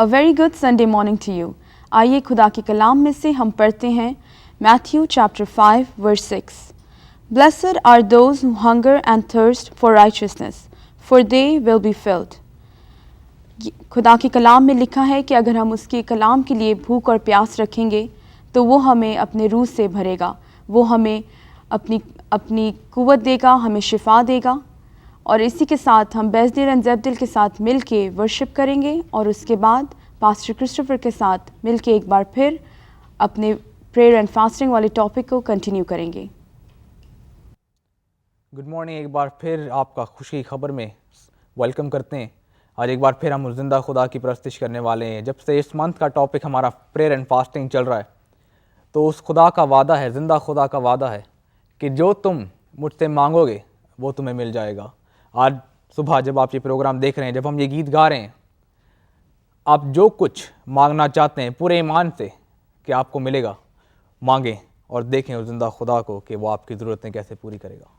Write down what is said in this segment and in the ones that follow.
A very good Sunday morning to you. आइए खुदा के कलाम में से हम पढ़ते हैं Matthew chapter 5 verse 6. Blessed are those who hunger and thirst for righteousness, for they will be filled. खुदा के कलाम में लिखा है कि अगर हम उसके कलाम के लिए भूख और प्यास रखेंगे तो वो हमें अपने रूह से भरेगा, वो हमें अपनी कुव्वत देगा, हमें शिफा देगा। और इसी के साथ हम बेजदिल एंड ज़ेबदिल के साथ मिल के वर्शिप करेंगे और उसके बाद पास्टर क्रिस्टोफर के साथ मिल के एक बार फिर अपने प्रेयर एंड फास्टिंग वाले टॉपिक को कंटिन्यू करेंगे। गुड मॉर्निंग, एक बार फिर आपका खुशी खबर में वेलकम करते हैं। आज एक बार फिर हम उस जिंदा खुदा की परस्तिश करने वाले हैं। जब से इस मंथ का टॉपिक हमारा प्रेयर एंड फास्टिंग चल रहा है तो उस खुदा का वादा है, जिंदा खुदा का वादा है कि जो तुम मुझसे मांगोगे वो तुम्हें मिल जाएगा। आज सुबह जब आप ये प्रोग्राम देख रहे हैं, जब हम ये गीत गा रहे हैं, आप जो कुछ मांगना चाहते हैं पूरे ईमान से कि आपको मिलेगा, मांगें और देखें उस जिंदा खुदा को कि वो आपकी ज़रूरतें कैसे पूरी करेगा।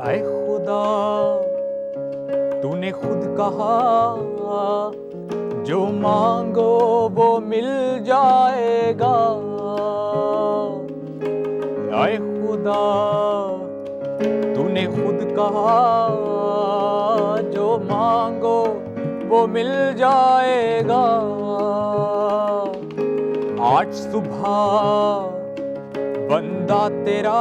आए खुदा, तूने खुद कहा जो मांगो वो मिल जाएगा। आए खुदा, तूने खुद कहा जो मांगो वो मिल जाएगा। आज सुबह बंदा तेरा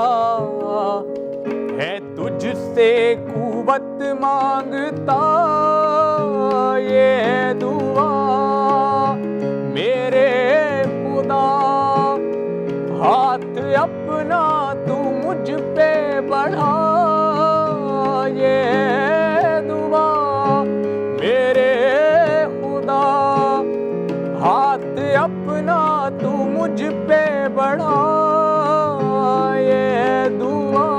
है तुझसे कुव्वत मांगता, ये है दुआ मेरे खुदा। हाथ अपना तू मुझ पे बढ़ा, ये है दुआ मेरे खुदा। हाथ अपना तू मुझ पे बढ़ा, ये है दुआ।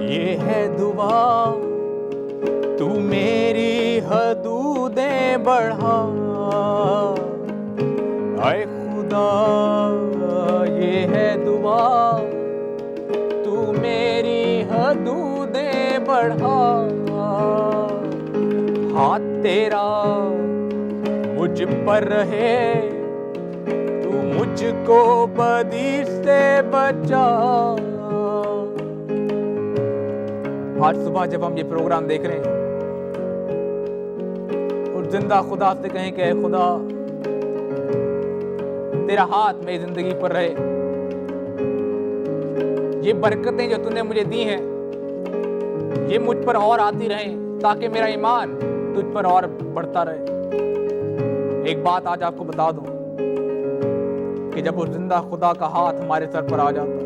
ये है दुआ तू मेरी हदूदें बढ़ा। आए खुदा, ये है दुआ तू मेरी हदूदें बढ़ा। हाथ तेरा मुझ पर रहे, तू मुझको बदी से बचा। आज सुबह जब हम ये प्रोग्राम देख रहे हैं और जिंदा खुदा से कहें कि खुदा तेरा हाथ मेरी जिंदगी पर रहे, ये बरकतें जो तूने मुझे दी हैं ये मुझ पर और आती रहें ताकि मेरा ईमान तुझ पर और बढ़ता रहे। एक बात आज आपको बता दूं कि जब उस जिंदा खुदा का हाथ हमारे सर पर आ जाता,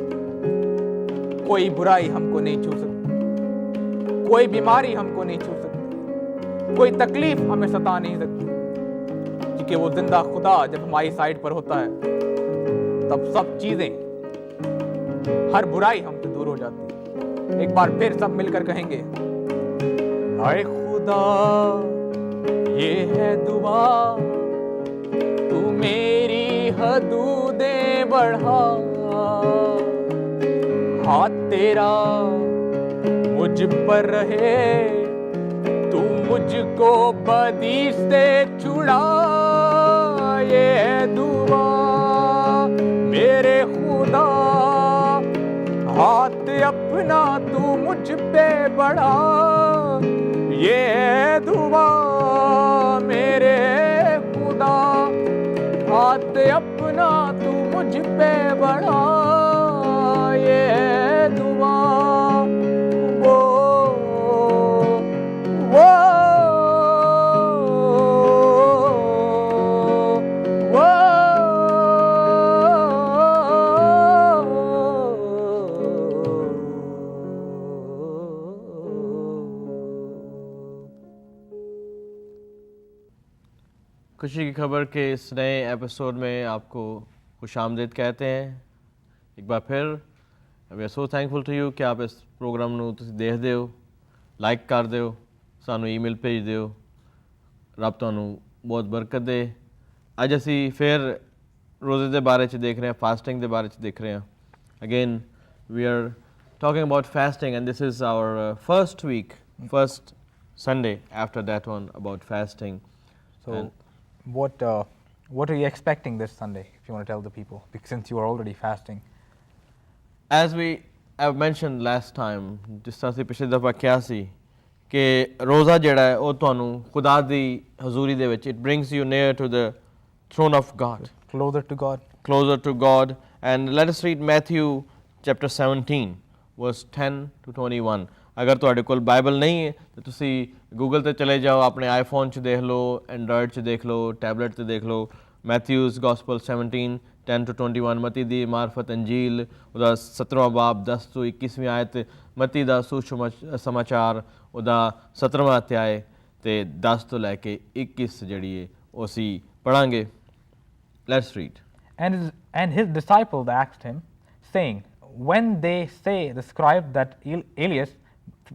कोई बुराई हमको नहीं छू सकती, कोई बीमारी हमको नहीं छू सकती, कोई तकलीफ हमें सता नहीं सकती, क्योंकि वो जिंदा खुदा जब हमारी साइड पर होता है तब सब चीजें हर बुराई हमसे दूर हो जाती है। एक बार फिर सब मिलकर कहेंगे, आए खुदा ये है दुआ, तू मेरी हदूदें बढ़ा, हाथ तेरा मुझ पर रहे, तू मुझको बदी से छुड़ा, ये है दुआ मेरे खुदा, हाथ अपना तू मुझ पे बढ़ा, ये है दुआ मेरे खुदा, हाथ अपना तू मुझ पे बढ़ा, ये है दुआ, वो वो वो खुशी की खबर के इस नए एपिसोड में आपको खुशामदीद कहते हैं। एक बार फिर we are so thankful to you कि आप इस प्रोग्राम ਨੂੰ ਤੁਸੀਂ ਦੇਖਦੇ ਹੋ, ਲਾਈਕ ਕਰਦੇ ਹੋ, ਸਾਨੂੰ ਈਮੇਲ ਭੇਜਦੇ ਹੋ। ਰੱਬ ਤੁਹਾਨੂੰ ਬਹੁਤ ਬਰਕਤ ਦੇ। ਅੱਜ ਅਸੀਂ ਫਿਰ ਰੋਜ਼ੇ ਦੇ ਬਾਰੇ 'ਚ ਦੇਖ ਰਹੇ ਹਾਂ, ਫਾਸਟਿੰਗ ਦੇ ਬਾਰੇ 'ਚ ਦੇਖ ਰਹੇ ਹਾਂ। Again we are talking about fasting and this is our first week, first Sunday after that one about fasting. So what are you expecting this Sunday, if you want to tell the people, because since you are already fasting? As we have mentioned last time, ਜਿਸ ਤਰ੍ਹਾਂ ਅਸੀਂ ਪਿਛਲੇ ਦਫਾ ਕਿਹਾ ਸੀ ਕਿ ਰੋਜ਼ਾ ਜਿਹੜਾ ਹੈ ਉਹ ਤੁਹਾਨੂੰ ਖੁਦਾ ਦੀ ਹਜ਼ੂਰੀ ਦੇ ਵਿੱਚ it brings you near to the throne of God, Closer to God. closer to God. And let us read Matthew chapter 17 verse 10 to 21. ਅਗਰ ਤੁਹਾਡੇ ਕੋਲ ਬਾਈਬਲ ਨਹੀਂ ਹੈ ਤਾਂ ਤੁਸੀਂ ਗੂਗਲ 'ਤੇ ਚਲੇ ਜਾਓ, ਆਪਣੇ ਆਈਫੋਨ 'ਚ ਦੇਖ ਲਓ, ਐਂਡਰਾਇਡ 'ਚ ਦੇਖ ਲਓ, ਟੈਬਲੇਟ 'ਤੇ ਦੇਖ ਲਓ। ਮੈਥਿਊਜ਼ ਗੋਸਪਲ 17 10 to 21, ਮਤੀ ਦੀ ਮਾਰਫਤ ਅੰਜੀਲ ਉਹਦਾ 17ਵਾਂ ਬਾਬ 10 ਤੋਂ 21ਵੀਂ ਆਇਤ, ਮਤੀ ਦਾ ਸੁਸਮਾਚਾਰ ਉਹਦਾ 17ਵਾਂ ਅਧਿਆਇ ਤੇ 10 ਤੋਂ ਲੈ ਕੇ 21 ਜਿਹੜੀ ਹੈ ਉਹ ਅਸੀਂ ਪੜ੍ਹਾਂਗੇ। Let's read. And his disciples asked him, saying, when they say the scribe that Elias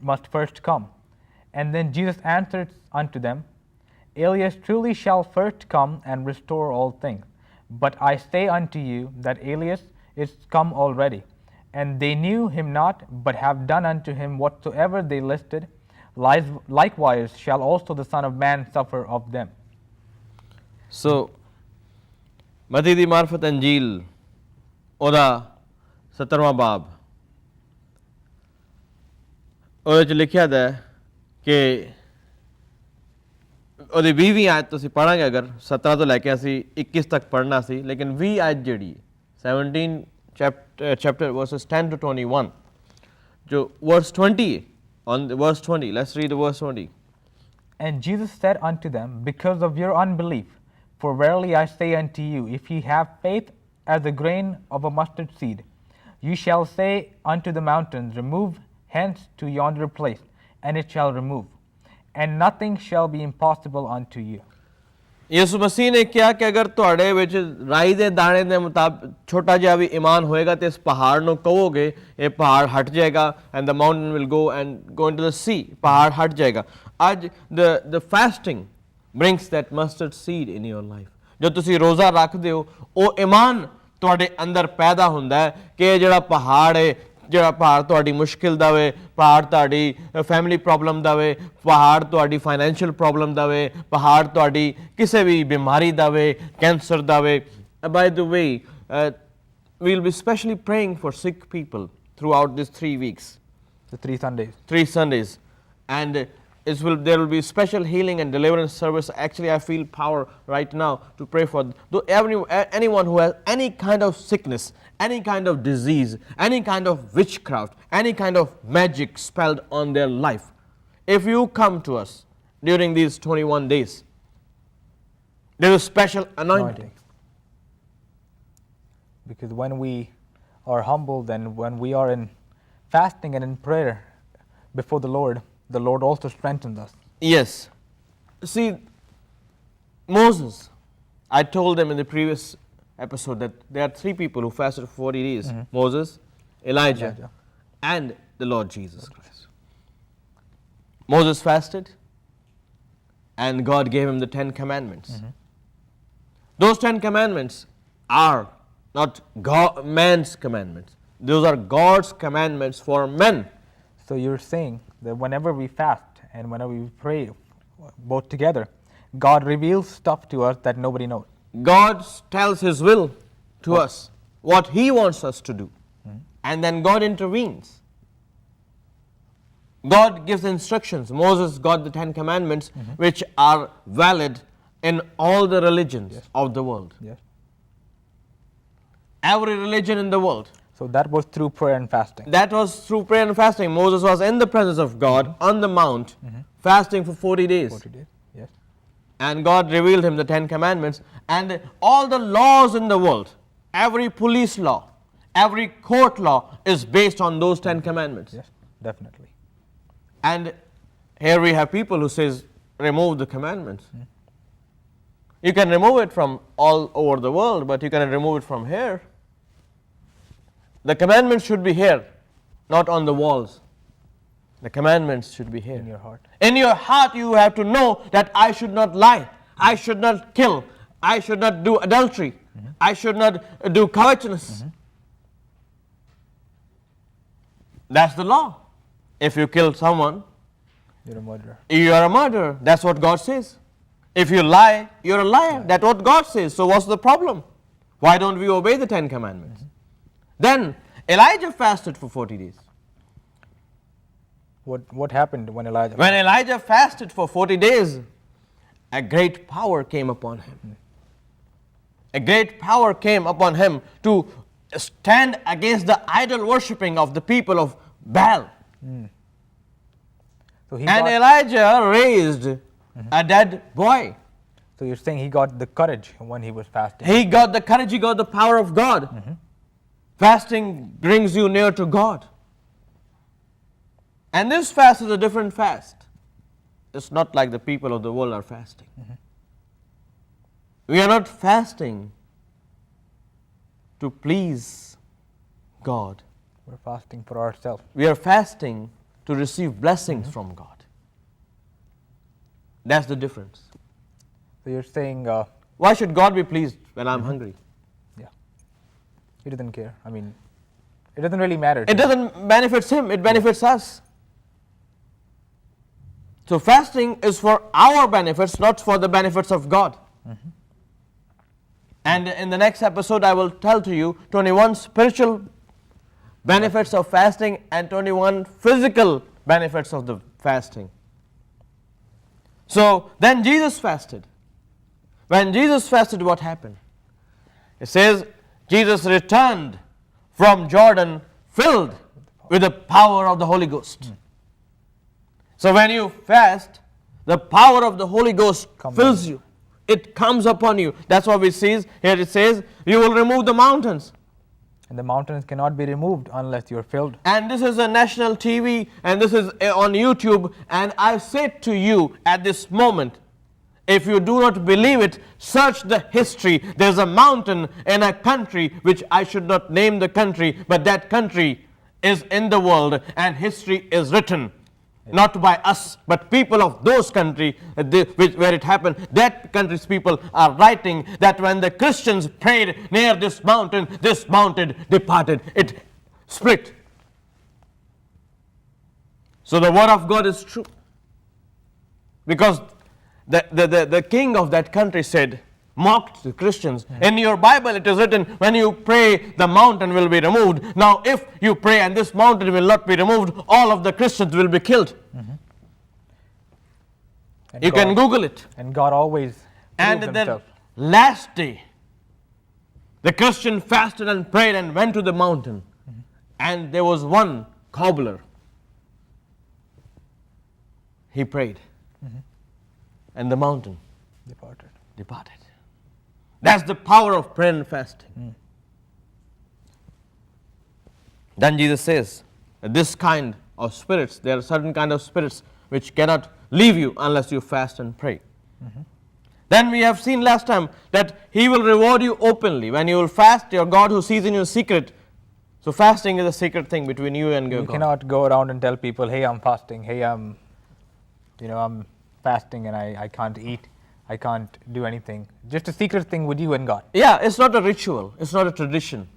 must first come. And then Jesus answered unto them, Elias truly shall first come and restore all things. But I say unto you that Elias is come already, and they knew him not, but have done unto him whatsoever they listed. Likewise shall also the Son of Man suffer of them. So, ਮਤੀ ਦੀ ਮਾਰਫਤ ਅੰਜੀਲ ਉਹਦਾ 17ਵਾਂ ਬਾਬ, ਉਹਦੇ 'ਚ ਲਿਖਿਆ ਦਾ ਕਿ ਉਹਦੀ 20ਵੀਂ ਆਇਤ ਤੁਸੀਂ ਪੜ੍ਹਾਂਗੇ। ਅਗਰ 17 ਤੋਂ ਲੈ ਕੇ ਅਸੀਂ 21 ਤੱਕ ਪੜ੍ਹਨਾ ਸੀ, ਲੇਕਿਨ 20 ਆਇਤ ਜਿਹੜੀ 17 chapter verses 10 to 21 ਜੋ verse 20 on verse 20, let's read verse 20. And Jesus said unto them, because of your unbelief, for verily I say unto you, if ye have faith as a grain of a mustard seed, you shall say unto the mountains, remove hence to yonder place, and it shall remove, and nothing shall be impossible unto you. ਯਿਸੂ ਮਸੀਹ ਨੇ ਕਿਹਾ ਕਿ ਅਗਰ ਤੁਹਾਡੇ ਵਿੱਚ ਰਾਈ ਦੇ ਦਾਣੇ ਦੇ ਮੁਤਾਬਕ ਛੋਟਾ ਜਿਹਾ ਵੀ ਈਮਾਨ ਹੋਏਗਾ ਤੇ ਇਸ ਪਹਾੜ ਨੂੰ ਕਹੋਗੇ ਇਹ ਪਹਾੜ ਹਟ ਜਾਏਗਾ, and the mountain will go and go into the sea, ਪਹਾੜ ਹਟ ਜਾਏਗਾ। ਅੱਜ the fasting brings that mustard seed in your life. ਜੋ ਤੁਸੀਂ ਰੋਜ਼ਾ ਰੱਖਦੇ ਹੋ ਉਹ ਈਮਾਨ ਤੁਹਾਡੇ ਅੰਦਰ ਪੈਦਾ ਹੁੰਦਾ ਹੈ ਕਿ ਇਹ ਜਿਹੜਾ ਪਹਾੜ ਹੈ, ਜਿਹੜਾ ਪਹਾੜ ਤੁਹਾਡੀ ਮੁਸ਼ਕਿਲ ਦਾ ਵੇ, ਪਹਾੜ ਤੁਹਾਡੀ ਫੈਮਿਲੀ ਪ੍ਰੋਬਲਮ ਦਾ ਵੇ, ਪਹਾੜ ਤੁਹਾਡੀ ਫਾਈਨੈਂਸ਼ੀਅਲ ਪ੍ਰੋਬਲਮ ਦਾ ਵੇ, ਪਹਾੜ ਤੁਹਾਡੀ ਕਿਸੇ ਵੀ ਬਿਮਾਰੀ ਦਾ ਵੇ, ਕੈਂਸਰ ਦਾ way. By the way we will be specially praying for sick people throughout these 3 weeks. The 3 Sundays. 3 Sundays. And there will be special healing and deliverance service. Actually, I feel power right now to pray for anyone who has any kind of sickness, any kind of disease, any kind of witchcraft, any kind of magic spelled on their life. If you come to us during these 21 days, there is a special anointing. Because when we are humbled and when we are in fasting and in prayer before the Lord also strengthens us. Yes. See, Moses, I told them in the previous episode that there are 3 people who fasted for 40 days. Moses, Elijah, and the Lord Jesus Christ. Moses fasted, and God gave him the 10 commandments. Those 10 commandments are not man's commandments. Those are God's commandments for men. So you're saying that whenever we fast and whenever we pray both together, God reveals stuff to us that nobody knows. God tells His will to us, what He wants us to do. And then God intervenes. God gives instructions. Moses got the 10 commandments, which are valid in all the religions of the world. Yes. Every religion in the world. So that was through prayer and fasting. That was through prayer and fasting. Moses was in the presence of God on the mount, fasting for 40 days. 40 days. Yes. And God revealed him the 10 commandments. And all the laws in the world, every police law, every court law is based on those 10 commandments. Yes, definitely. And here we have people who says, remove the commandments. You can remove it from all over the world, but you cannot remove it from here. The commandments should be here, not on the walls. The commandments should be here. In your heart. In your heart you have to know that I should not lie, I should not kill, I should not do adultery, I should not do covetousness. That's the law. If you kill someone, You're a murderer. you are a murderer. That's what God says. If you lie, you're a liar. That's what God says. So what's the problem? Why don't we obey the 10 commandments? Then Elijah fasted for 40 days. What happened when Elijah? When Elijah fasted for 40 days, a great power came upon him. A great power came upon him to stand against the idol worshipping of the people of Baal. So he And got, Elijah raised a dead boy. so you're saying he got the courage when he was fasting. He got the courage, he got the power of God. Fasting brings you near to God. And this fast is a different fast. It's not like the people of the world are fasting. We are not fasting to please God. We're fasting for ourselves. We are fasting to receive blessings from God. That's the difference. So you're saying, Why should God be pleased when I'm hungry? yeah, he doesn't care. I mean, it doesn't really matter. to It him. doesn't benefit him, it benefits us. So fasting is for our benefits, not for the benefits of God. And in the next episode, I will tell to you 21 spiritual benefits of fasting and 21 physical benefits of the fasting. So then Jesus fasted. When Jesus fasted, what happened? It says Jesus returned from Jordan filled with the power of the Holy Ghost. So when you fast, the power of the Holy Ghost fills you. It comes upon you. That's what we see here. It says, you will remove the mountains. And the mountains cannot be removed unless you're filled. And this is a national TV, and this is on YouTube. And I say to you at this moment, if you do not believe it, search the history. There's a mountain in a country which I should not name the country, but that country is in the world, and history is written. Not by us, but people of those countries where it happened. That country's people are writing that when the Christians prayed near this mountain departed. It split. So the word of God is true. Because the king of that country said, mocked the Christians. In your Bible it is written, when you pray, the mountain will be removed. Now if you pray and this mountain will not be removed, all of the Christians will be killed. And You can Google it. And God always And proved then himself. last day, the Christian fasted and prayed and went to the mountain. And there was one cobbler. He prayed. And the mountain departed. That's the power of prayer and fasting. Then Jesus says that this kind of spirits, there are certain kind of spirits which cannot leave you unless you fast and pray. Then we have seen last time that He will reward you openly. When you will fast, your God who sees in your secret So fasting is a secret thing between you and your You God. cannot go around and tell people, hey, I'm fasting, hey, I'm fasting and I can't eat, I can't do anything. Just a secret thing with you and God. Yeah, it's not a ritual, it's not a tradition.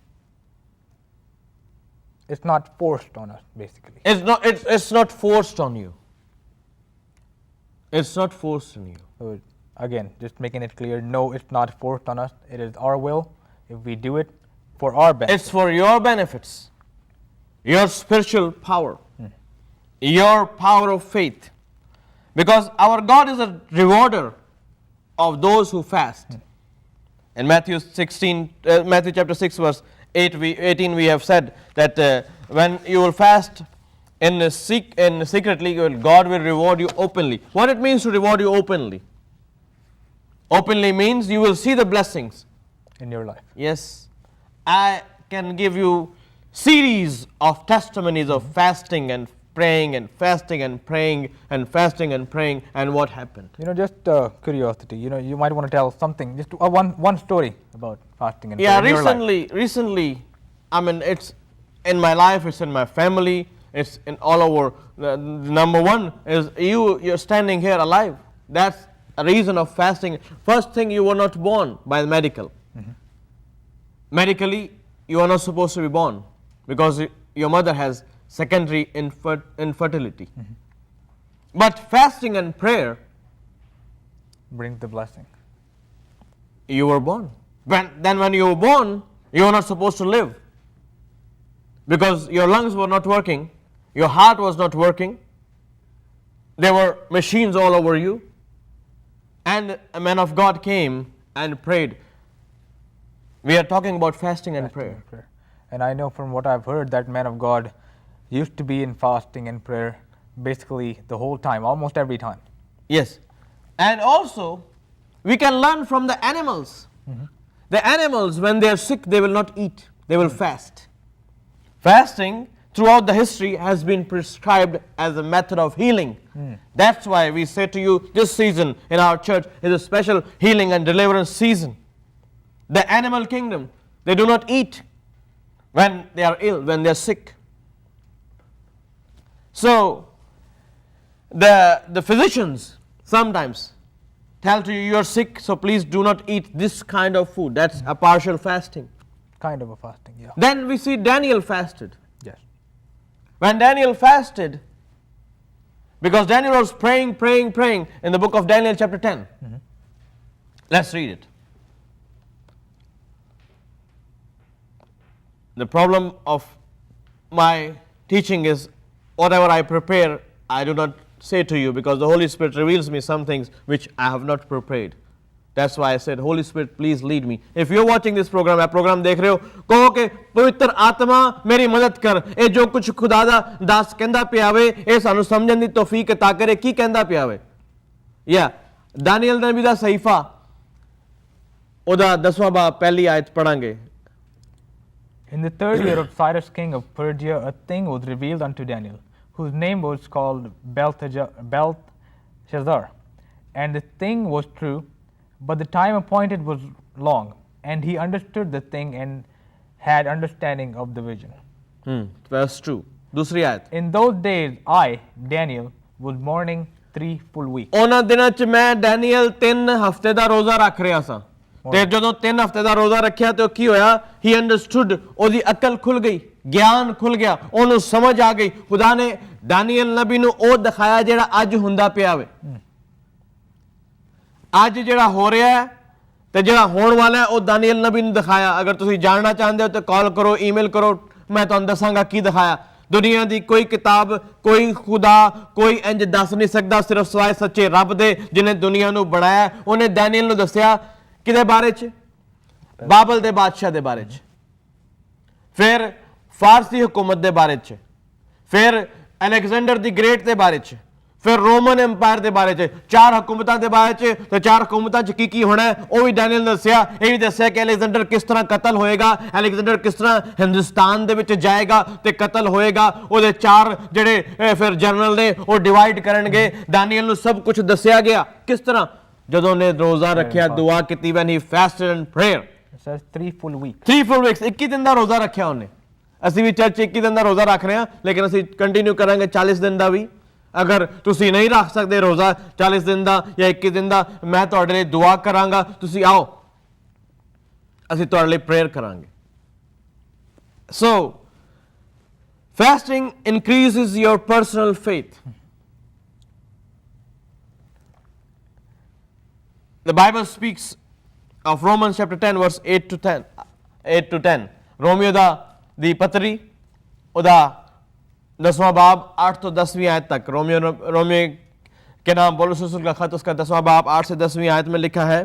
It's not forced on us, basically. It's not forced on you. It's not forced on you. So again, just making it clear, no, it's not forced on us. It is our will if we do it for our benefit. It's for your benefits, your spiritual power, your power of faith. Because our God is a rewarder of those who fast. In Matthew chapter 6 verse 18 we have said that when you will fast secretly, God will reward you openly. What it means to reward you openly? Openly means you will see the blessings in your life. Yes, I can give you series of testimonies of fasting and praying and fasting and praying and fasting and praying and what happened. Just curiosity. You might want to tell something, just one story about fasting and Yeah, prayer in your life. recently, I mean, it's in my life, it's in my family, it's in all over. Number one is you're standing here alive. That's a reason of fasting. First thing, you were not born by the medical. Medically, you are not supposed to be born because your mother has secondary infertility. But fasting and prayer Brings the blessing. you were born. Then when you were born, you were not supposed to live because your lungs were not working, your heart was not working, there were machines all over you, and a man of God came and prayed. We are talking about fasting and prayer. And I know from what I've heard that man of God used to be in fasting and prayer basically the whole time, almost every time. Yes. And also, we can learn from the animals. The animals, when they are sick, they will not eat, they will fast. Fasting throughout the history has been prescribed as a method of healing. That's why we say to you, this season in our church is a special healing and deliverance season. The animal kingdom, they do not eat when they are ill, when they are sick. So, the physicians sometimes tell to you, you are sick, so please do not eat this kind of food. That's a partial fasting. Kind of a fasting, yeah. Then we see Daniel fasted. Yes. When Daniel fasted, because Daniel was praying in the book of Daniel chapter 10. Let's read it. The problem of my teaching is whatever I prepare, I do not say to you because the Holy Spirit reveals me some things which I have not prepared. That's why I said, Holy Spirit, please lead me. If you're watching this program, आप program देख रहे हो, कहो कि पवित्र आत्मा मेरी मदद कर, ये जो कुछ खुदा दा दास कहंदा पिया वे, ये सानू समझण दी तौफीक अता करे, की कहंदा पिया वे? या दानियल नबी दा सहीफा, ओदा 10वां बाब पहली आयत पढ़ांगे. In the 3rd year of Cyrus king of Persia, a thing was revealed unto Daniel, whose name was called Belteshazzar. And the thing was true, but the time appointed was long, and he understood the thing and had understanding of the vision. Verse 2. दूसरी आयत. In those days, I, Daniel, was mourning 3 full weeks. ਉਹਨਾਂ ਦਿਨਾਂ ਚ ਮੈਂ Daniel 3 ਹਫ਼ਤੇ ਦਾ ਰੋਜ਼ਾ ਰੱਖ ਰਿਹਾ ਸਾਂ ਤੇ ਜਦੋਂ 3 ਹਫ਼ਤੇ ਦਾ ਰੋਜ਼ਾ ਰੱਖਿਆ ਤੇ ਕੀ ਹੋਇਆ ਹੀ ਅੰਡਰਸਟੂਡ ਉਹਦੀ ਅਕਲ ਖੁੱਲ ਗਈ ਗਿਆਨ ਖੁੱਲ ਗਿਆ ਉਹਨੂੰ ਸਮਝ ਆ ਗਈ ਖੁਦਾ ਨੇ ਡੈਨੀਅਲ ਨਬੀ ਨੂੰ ਉਹ ਦਿਖਾਇਆ ਜਿਹੜਾ ਅੱਜ ਹੁੰਦਾ ਪਿਆ ਵੇ ਅੱਜ ਜਿਹੜਾ ਹੋ ਰਿਹਾ ਹੈ ਤੇ ਜਿਹੜਾ ਹੋਣ ਵਾਲਾ ਹੈ ਉਹ ਡੈਨੀਅਲ ਨਬੀ ਨੂੰ ਦਿਖਾਇਆ ਅਗਰ ਤੁਸੀਂ ਜਾਣਨਾ ਚਾਹੁੰਦੇ ਹੋ ਤਾਂ ਕਾਲ ਕਰੋ ਈਮੇਲ ਕਰੋ ਮੈਂ ਤੁਹਾਨੂੰ ਦੱਸਾਂਗਾ ਕੀ ਦਿਖਾਇਆ दुनिया की कोई किताब कोई खुदा कोई इंज दस नहीं सकता सिर्फ सिवाय सच्चे रब दे जिन्हें दुनिया नू बनाया उन्हें डैनियल नू दस्या किदे बारे च बाबल दे बादशाह दे बारे च फिर फारसी हुकूमत दे बारे च फिर अलेक्जेंडर दी ग्रेट दे बारे च फिर रोमन एम्पायर दे बारे च 4 हुकूमतां दे बारे च ते 4 हुकूमतां च की होना है वो भी डैनियल ने दस्या ये भी दस्या कि अलेक्जेंडर किस तरह कतल होएगा अलेक्जेंडर किस तरह हिंदुस्तान दे विच जाएगा ते कतल होएगा ओदे 4 जेड़े फिर जनरल ने वो डिवाइड करनगे डैनियल नू सब कुछ दस्या गया किस तरह जदों ने रोजा रखिया दुआ कीती when he fasted and prayer It says 3 full weeks. 3 full weeks 21 दिन दा रोजा रखिया उन्हें ਅਸੀਂ ਵੀ ਚਰਚ 21 ਦਿਨ ਦਾ ਰੋਜ਼ਾ ਰੱਖ ਰਹੇ ਹਾਂ, ਲੇਕਿਨ ਅਸੀਂ ਕੰਟੀਨਿਊ ਕਰਾਂਗੇ 40 ਦਿਨ ਦਾ ਵੀ। ਅਗਰ ਤੁਸੀਂ ਨਹੀਂ ਰੱਖ ਸਕਦੇ ਰੋਜ਼ਾ 40 ਦਿਨ ਦਾ ਜਾਂ 21 ਦਿਨ ਦਾ, ਮੈਂ ਤੁਹਾਡੇ ਲਈ ਦੁਆ ਕਰਾਂਗਾ, ਤੁਸੀਂ ਆਓ, ਅਸੀਂ ਤੁਹਾਡੇ ਲਈ ਪ੍ਰੇਅਰ ਕਰਾਂਗੇ। ਸੋ fasting increases your personal faith. The Bible speaks of Romans chapter 10 verse 8 to 10. Romeo दी पत्री उदा 10वां बाब 8 तो 10वीं आयत तक। रोमियो के नाम पौलुस रसूल का खत, उसका 10वां बाब 8 से 10वीं आयत में लिखा है,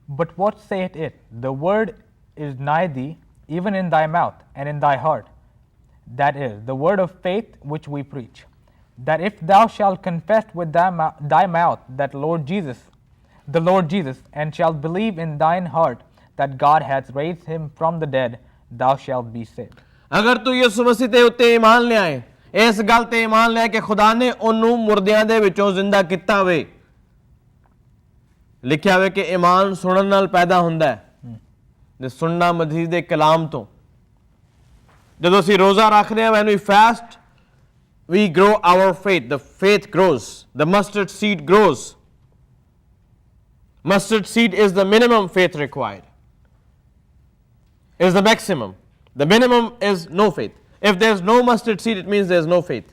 But what saith it? The word is nigh thee, even in thy mouth and in thy heart. That is, the word of faith which we preach. That if thou shalt confess with thy mouth that the Lord Jesus, and shalt believe in thine heart that God hath raised him from the dead, thou shalt be saved. ਅਗਰ ਤੂੰ ਯਿਸੂ ਮਸੀਹ ਦੇ ਉੱਤੇ ਈਮਾਨ ਲਿਆਏ, ਇਸ ਗੱਲ ਤੇ ਈਮਾਨ ਲਿਆ ਕਿ ਖੁਦਾ ਨੇ ਉਹਨੂੰ ਮੁਰਦਿਆਂ ਦੇ ਵਿੱਚੋਂ ਜ਼ਿੰਦਾ ਕੀਤਾ ਵੇ। ਲਿਖਿਆ ਹੋਵੇ ਕਿ ਈਮਾਨ ਸੁਣਨ ਨਾਲ ਪੈਦਾ ਹੁੰਦਾ ਹੈ, ਤੇ ਸੁਣਨਾ ਮਸੀਹ ਦੇ ਕਲਾਮ ਤੋਂ। ਜਦੋਂ ਅਸੀਂ ਰੋਜ਼ਾ ਰੱਖਦੇ ਹਾਂ, when we fast, we grow our faith. The faith grows. The mustard seed grows. Mustard seed is the minimum faith required. Is the maximum. The minimum is no faith. If there's no mustard seed, it means there's no faith.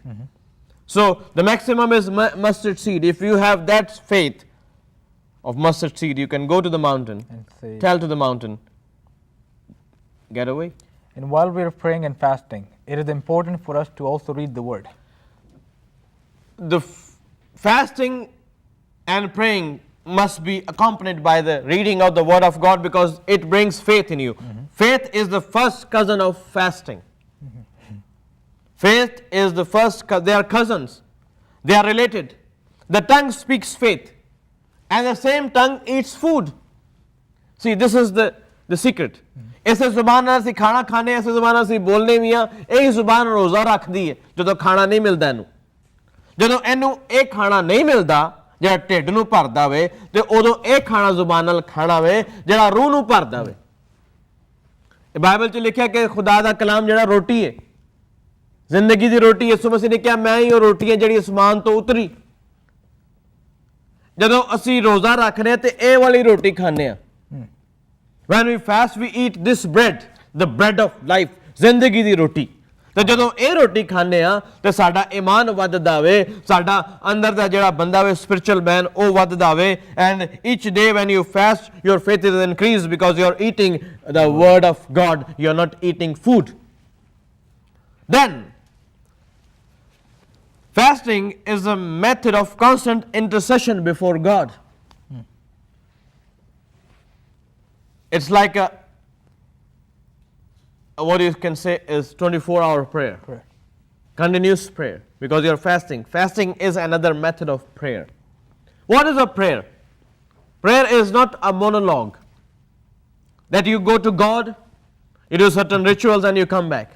So the maximum is mustard seed. If you have that faith of mustard seed, you can go to the mountain And say, tell to the mountain, get away. And while we are praying and fasting, it is important for us to also read the word. The fasting and praying must be accompanied by the reading of the word of God, because it brings faith in you. Faith is the first cousin of fasting. Faith is the first, they are cousins, they are related. The tongue speaks faith, and the same tongue eats food. See, this is the secret. ਇਸੇ ਜ਼ੁਬਾਨ ਨਾਲ ਅਸੀਂ ਖਾਣਾ ਖਾਣੇ, ਇਸੇ ਜ਼ੁਬਾਨ ਨਾਲ ਅਸੀਂ ਬੋਲਨੇ ਵੀ ਆ। ਇਹੀ ਜ਼ੁਬਾਨ ਰੋਜ਼ਾ ਰੱਖਦੀ ਹੈ ਜਦੋਂ ਖਾਣਾ ਨਹੀਂ ਮਿਲਦਾ ਇਹਨੂੰ। ਜਦੋਂ ਇਹਨੂੰ ਇਹ ਖਾਣਾ ਨਹੀਂ ਮਿਲਦਾ ਜਿਹੜਾ ਢਿੱਡ ਨੂੰ ਭਰਦਾ ਵੇ, ਤੇ ਉਦੋਂ ਇਹ ਖਾਣਾ ਜ਼ੁਬਾਨ ਨਾਲ ਖਾਣਾ ਵੇ ਜਿਹੜਾ ਰੂਹ ਨੂੰ ਭਰਦਾ ਵੇ। ਇਹ ਬਾਈਬਲ 'ਚ ਲਿਖਿਆ ਕਿ ਖੁਦਾ ਦਾ ਕਲਾਮ ਜਿਹੜਾ ਰੋਟੀ ਹੈ, ਜ਼ਿੰਦਗੀ ਦੀ ਰੋਟੀ। ਯਿਸੂ ਮਸੀਹ ਨੇ ਕਿਹਾ, ਮੈਂ ਹੀ ਉਹ ਰੋਟੀ ਹੈ ਜਿਹੜੀ ਅਸਮਾਨ ਤੋਂ ਉਤਰੀ। ਜਦੋਂ ਅਸੀਂ ਰੋਜ਼ਾ ਰੱਖਦੇ ਹਾਂ ਤੇ ਇਹ ਵਾਲੀ ਰੋਟੀ ਖਾਂਦੇ ਹਾਂ। When we fast, we eat this bread, the bread of life, ਜ਼ਿੰਦਗੀ ਦੀ ਰੋਟੀ। ਤੇ ਜਦੋਂ ਇਹ ਰੋਟੀ ਖਾਂਦੇ ਆ ਤੇ ਸਾਡਾ ਈਮਾਨ ਵੱਧਦਾ ਵੇ, ਸਾਡਾ ਅੰਦਰ ਦਾ ਜਿਹੜਾ ਬੰਦਾ ਵੇ ਸਪਿਰਚੁਅਲ ਮੈਨ ਉਹ ਵੱਧਦਾ way. And each day when you fast, your faith is increased because you are eating the word of God, you are not eating food. Then fasting is a method of constant intercession before God. It's like what you can say is 24-hour prayer. Continuous prayer, because you're fasting. Fasting is another method of prayer. What is a prayer? Prayer is not a monologue that you go to God, you do certain rituals and you come back.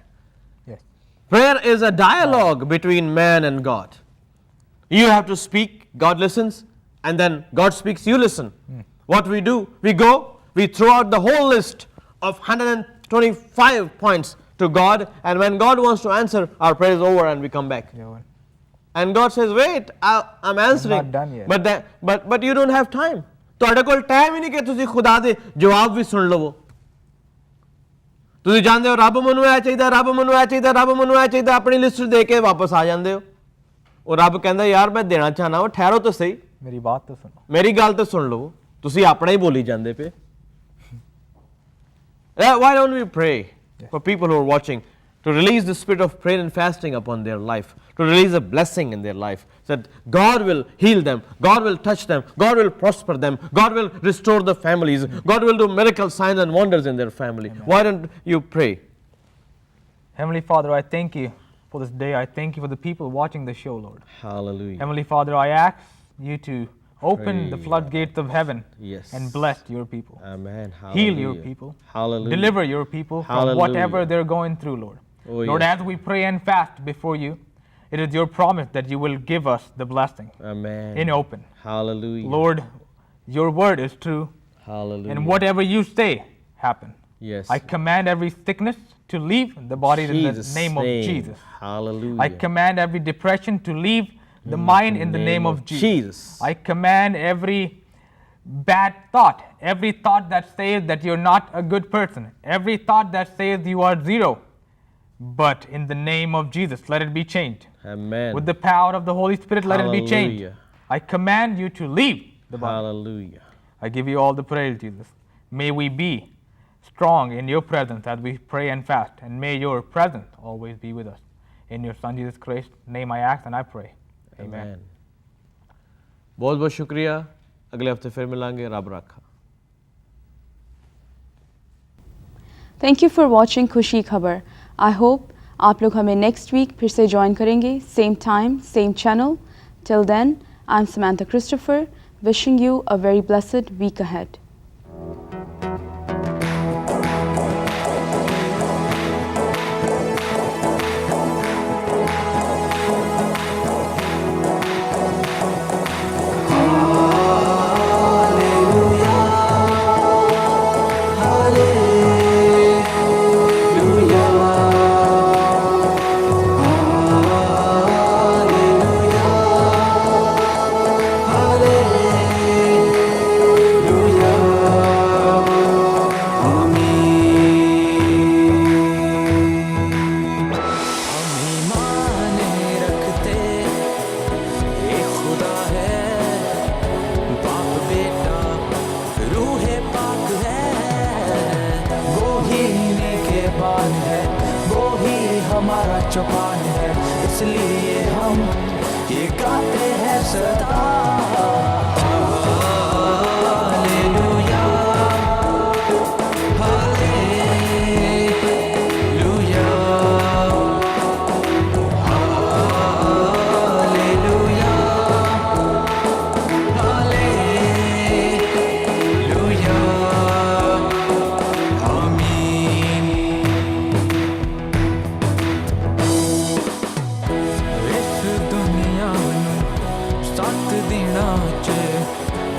Yes. Prayer is a dialogue between man and God. You have to speak, God listens, and then God speaks, you listen. What we do, we go, we throw out the whole list of 125 points to God, and when God wants to answer, our prayer is over and we come back. Yeah, And God says, wait, I'm answering. I'm not done yet. But you don't have time. ਤੁਹਾਡੇ ਕੋਲ time ਹੀ ਨਹੀਂ ਕਿ ਤੁਸੀਂ ਖੁਦਾ ਦੇ ਜਵਾਬ ਵੀ ਸੁਣ ਲਵੋ। ਤੁਸੀਂ ਜਾਣਦੇ ਹੋ ਰੱਬ ਮੈਨੂੰ ਇਹ ਚਾਹੀਦਾ, ਰੱਬ ਮੈਨੂੰ ਇਹ ਚਾਹੀਦਾ, ਰੱਬ ਮੈਨੂੰ ਇਹ ਚਾਹੀਦਾ, ਆਪਣੀ ਲਿਸਟ ਦੇ ਕੇ ਵਾਪਸ ਆ ਜਾਂਦੇ ਹੋ। ਉਹ ਰੱਬ ਕਹਿੰਦਾ ਯਾਰ ਮੈਂ ਦੇਣਾ ਚਾਹਨਾ, ਉਹ ਠਹਿਰੋ ਤਾਂ ਸਹੀ, ਮੇਰੀ ਬਾਤ ਤਾਂ ਸੁਣੋ, ਮੇਰੀ ਗੱਲ ਤਾਂ ਸੁਣ ਲਵੋ। ਤੁਸੀਂ ਆਪਣਾ ਹੀ ਬੋਲੀ ਜਾਂਦੇ ਪਏ। Why don't we pray for people who are watching to release the spirit of prayer and fasting upon their life, to release a blessing in their life, so that God will heal them, God will touch them, God will prosper them, God will restore the families, God will do miracle signs and wonders in their family. Amen. Why don't you pray? Heavenly Father, I thank you for this day. I thank you for the people watching the show, Lord. Hallelujah. Heavenly Father, I ask you to open the floodgates of heaven, yes, and bless your people. Amen. Hallelujah. Heal your people. Hallelujah. Deliver your people from whatever they're going through, Lord. Oh, Lord, yes. as we pray and fast before you, it is your promise that you will give us the blessing. Amen. In open. Hallelujah. Lord, your word is true. Hallelujah. And whatever you say, happen. Yes. I command every sickness to leave the body in the Jesus' name of Jesus. Hallelujah. I command every depression to leave the mind in the name of Jesus. I command every bad thought, every thought that says that you're not a good person, every thought that says you are zero, but in the name of Jesus, let it be changed. Amen. With the power of the Holy Spirit, let it be changed. Hallelujah. I command you to leave the body. Hallelujah. I give you all the praise, Jesus. May we be strong in your presence as we pray and fast, and may your presence always be with us. In your Son Jesus Christ's name I ask and I pray. Amen. बहुत बहुत शुक्रिया. अगले हफ्ते फिर मिलेंगे. रब रखा. Thank you for watching खुशी खबर. आई होप आप लोग हमें नेक्स्ट वीक फिर से ज्वाइन करेंगे, same time same channel. Till then I am Samantha Christopher, wishing you a very blessed week ahead. हमारा चौपान है, इसलिए हम ये गाते हैं सदा. Hallelujah, hallelujah, hallelujah, hallelujah. आमीन.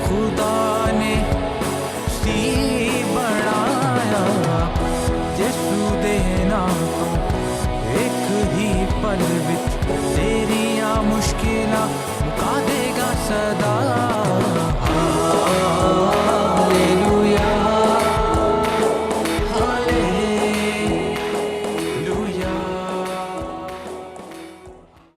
खुदा ने सी बनाया, यीशु देना तो एक ही पल विच तेरियां मुश्किलां मुका देगा सदा.